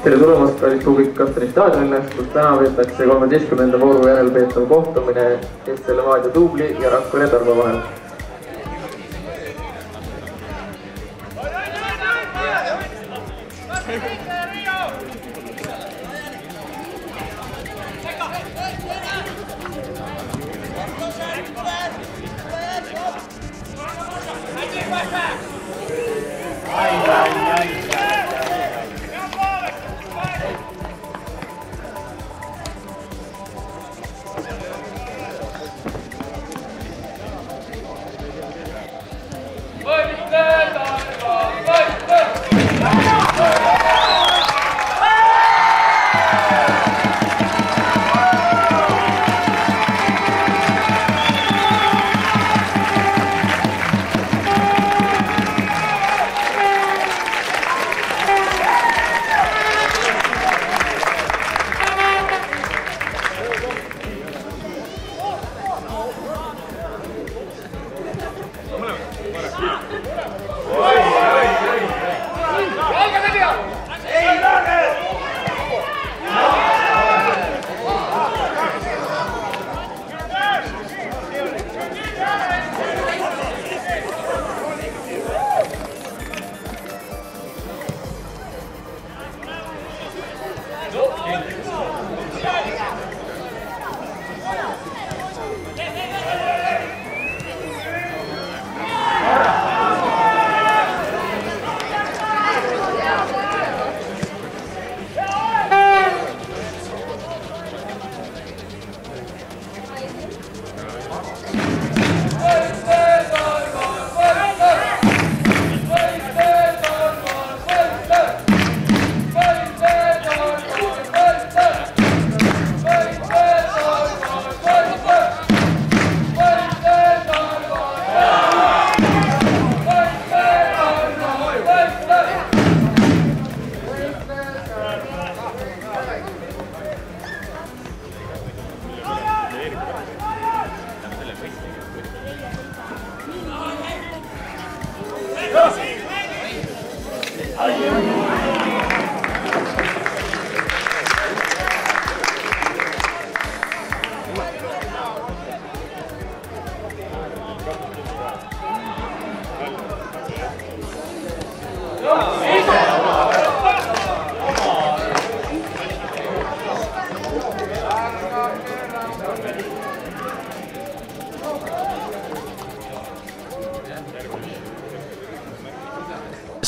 Tere tulemast, kallis publik Kastani staadionile, kus täna veetakse 13. vooru järel peetav kohtumine Eesti Levadia Tuubli ja Rakvere Tarva vahel.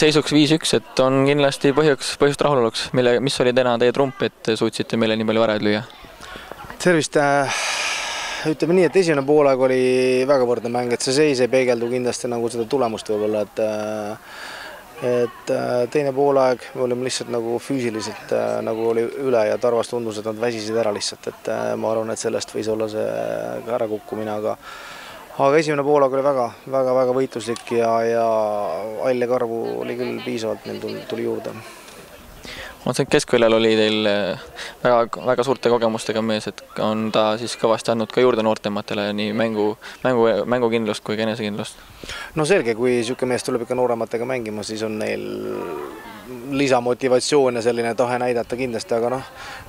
Seisuks 5-1, et on kindlasti põhjust rahuloluks, mis oli täna teie trump, et suutsite meile nii palju varajaid lüüa? Tervist! Ütleme nii, et esimene poolega oli väga võrdne mäng, et see seis ei peegeldu kindlasti nagu seda tulemust võib-olla, et teine poolaeg me olime lihtsalt nagu füüsiliselt nagu oli üle ja Tarvas tundus, et nad väsisid ära lihtsalt, et ma arvan, et sellest võis olla see ära kukkumine, aga esimene poolaeg oli väga võitluslik ja All ja Karvu oli küll piisavalt, meil tuli juurde. Keskväljal oli teil väga suurte kogemustega mees, et on ta siis kõvasti andnud ka juurde noortematele nii mängukindlust kui ka enesekindlust? No selge, kui niisugune mees tuleb ikka noorematega mängima, siis on neil lisamotivatsioon ja selline tahe näidata kindlasti, aga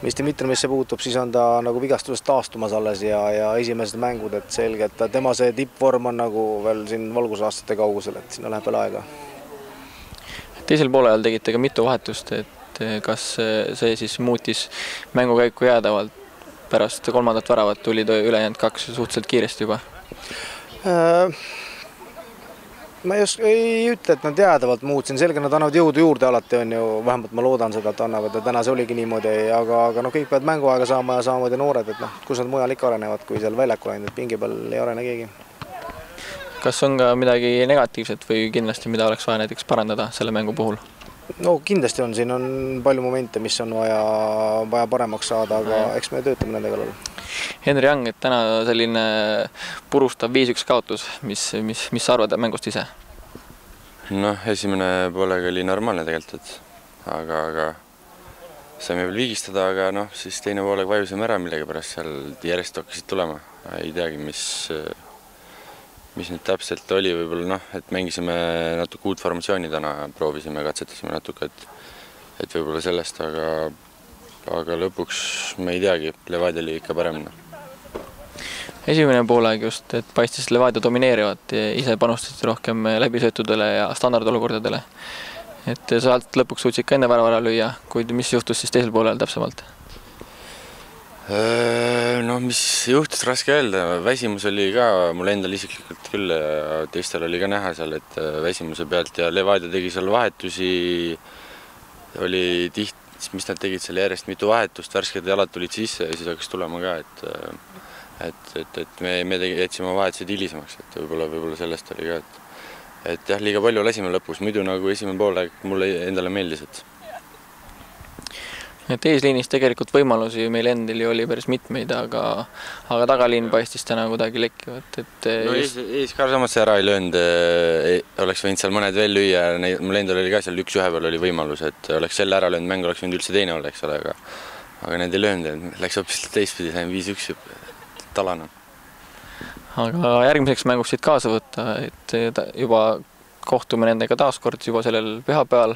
mis Dmitrimisse puutub, siis on ta nagu vigastusest taastumas alles ja esimesed mängud, et selge, et tema see tippvorm on nagu veel siin valgusaastate kaugusel, et sinna läheb veel aega. Teisel poolel tegite ka mitu vahetust, et kas see siis muutis mängukäiku jäädavalt pärast kolmandat väravat, tuli ülejäänud 2 suhteliselt kiiresti juba? Ma ei ütle, et nad jäädavalt muutsin, selge nad annavad jõudu juurde alati on ju, vähemalt ma loodan seda, et annavad ja täna see oligi niimoodi, aga kõik peavad mänguaega saama ja samamoodi noored, et kus nad mujal ikka arenevad, kui seal väljakul ainult, pingi peal ei arene keegi. Kas on ka midagi negatiivset või kindlasti mida oleks vaja näiteks parandada selle mängu puhul? No kindlasti on, siin on palju momente, mis on vaja paremaks saada, aga eks me töötame nende kallal. Henri Ang, et täna selline purustav 5-1 kaotus, mis sa arvad mängust ise? Esimene poolega oli normaalne tegelikult, aga saime veel viigistada, aga siis teine poolega vajusime ära millegi pärast, seal järjest hakkasid tulema. Ei teagi, mis nüüd täpselt oli võib-olla, et mängisime natuke uut formatsiooni täna, proovisime, katsetasime natuke, et et võib-olla sellest, aga lõpuks me ei teagi, Levadia oli ikka parem. Esimene poolaeg just, et paistis Levadia domineerivat ja ise panustasid rohkem läbisöötudele ja standardolukordadele. Et sealt lõpuks suutsid ka enne värava ära lüüa, kuid mis juhtus siis teisel poolel täpsemalt? No mis juhtus, raske öelda, väsimus oli ka mul endal isiklikult küll ja teistel oli ka näha seal, et väsimuse pealt ja Levadia tegi seal vahetusi, oli tihti, mis nad tegid seal järjest mitu vahetust, värsked jalad tulid sisse ja siis hakkas tulema ka, et me jätsime vahetused hilisemaks, et võib-olla sellest oli ka, et jah, liiga palju lasime lõpus, muidu nagu esimene poolaeg mulle endale meeldis, et eesliinis tegelikult võimalusi meil endil ju oli päris mitmeid, aga tagaliin paistis täna kuidagi lekkivat. No ees ka samas ära ei löönud, oleks võinud seal mõned veel lüüa, mul endal oli ka seal 1-1 peal oli võimalus, et oleks selle ära löönud, mäng oleks võinud üldse teine olla, eks ole, aga need ei löönud, läks hoopis teistpidi, sain 5-1 talana. Aga järgmiseks mänguks siit kaasa võtta, et juba kohtume nendega taaskord juba sellel pühapäeval,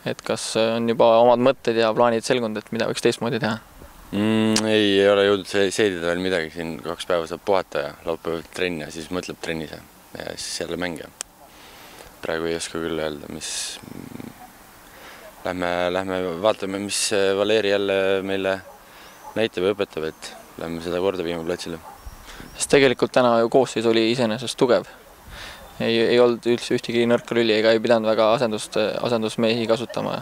et kas on juba omad mõtted ja plaanid selgunud, et mida võiks teistmoodi teha? Ei ole jõudnud seedida veel midagi, siin 2 päeva saab puhata ja laupäeval trenn ja siis mõtleb trennis ja siis jälle mäng. Praegu ei oska küll öelda, mis... Lähme vaatame, mis Valeri jälle meile näitab ja õpetab, et lähme seda korda viima platsile. Sest tegelikult täna ju koosseis oli iseenesest tugev. Ei olnud üldse ühtegi nõrka lüli ega ei pidanud väga asendusmehi kasutama.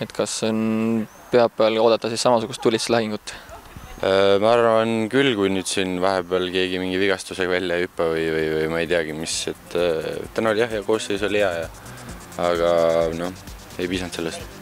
Et kas on pühapäeval oodata siis samasugust tulist lähingut? Ma arvan küll, kui nüüd siin vahepeal keegi mingi vigastusega välja ei hüppa või ma ei teagi, mis. Täna oli jah ja koosseis oli hea, aga ei piisanud sellest.